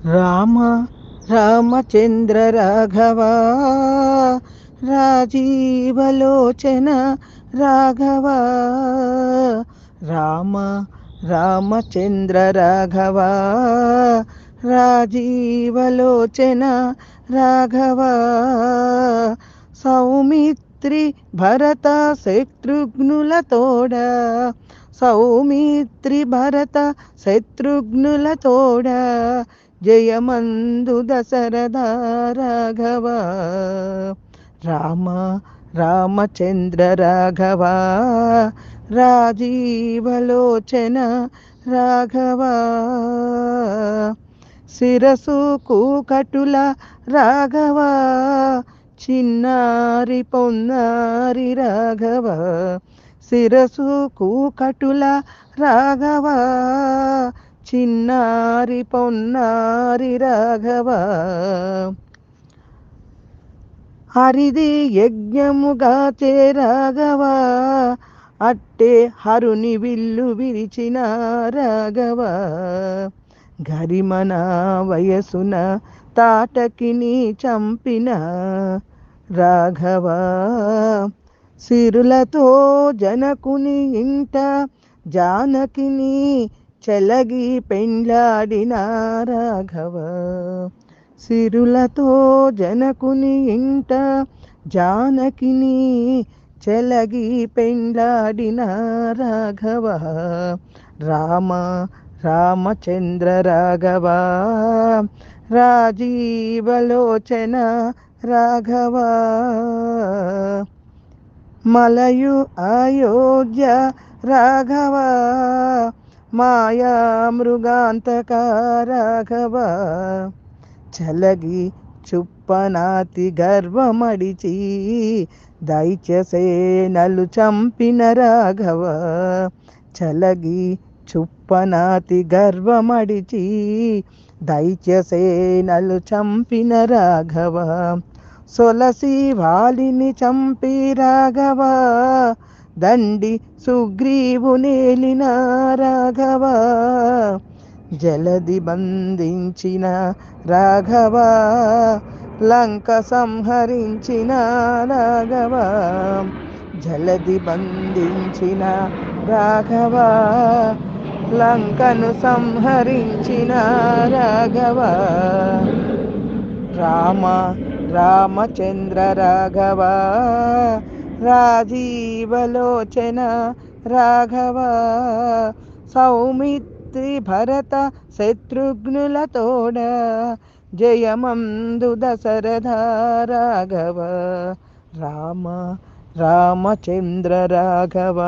రామ రామచంద్ర రాఘవ రాజీవలోచన రాఘవ రామ రామచంద్ర రాఘవ రాజీవలోచన రాఘవ సౌమిత్రి భరత శత్రుఘ్నుల తోడ సౌమిత్రి భరత శత్రుఘ్నుల తోడ జయమందు దశరథ రాఘవ రామ రామచంద్ర రాఘవ రాజీవలోచన రాఘవ శిరసు కూకటుల రాఘవ చిన్నారి పొన్నారి రాఘవ శిరసు కూకటుల రాఘవ చిన్నారి పొన్నారి రాఘవ హరిది యజ్ఞముగాచే రాఘవ అట్టే హరుని విల్లు విరిచిన రాఘవ గరిమన వయసున తాటకిని చంపిన రాఘవ సిరులతో జనకుని ఇంట జానకిని చెలగి పెండ్లాడిన రాఘవ సిరులతో జనకుని ఇంట జానకిని చెలగి పెండ్లాడిన రాఘవ రామ రామచంద్ర రాఘవ రాజీవలోచన రాఘవ మలయు అయోధ్య రాఘవ మాయా మృగాంతక రాఘవ చలగి చుప్పనాతి గర్వమడిచి దైత్యసేనలు చంపిన రాఘవ చలగి చుప్పనాతి గర్వమడిచి దైత్యసేనలు చంపిన రాఘవ సొలసి వాలిని చంపి రాఘవ దండి సుగ్రీవునేలిన రాఘవ జలది బంధించిన రాఘవ లంక సంహరించిన రాఘవ జలది బంధించిన రాఘవ లంకను సంహరించిన రాఘవ రామ రామచంద్ర రాఘవ రాజీవలోచన రాఘవ సౌమిత్రి భరత శత్రుఘ్నుల తోడ జయమందు దశరథ రాఘవ రామ రామచంద్ర రాఘవ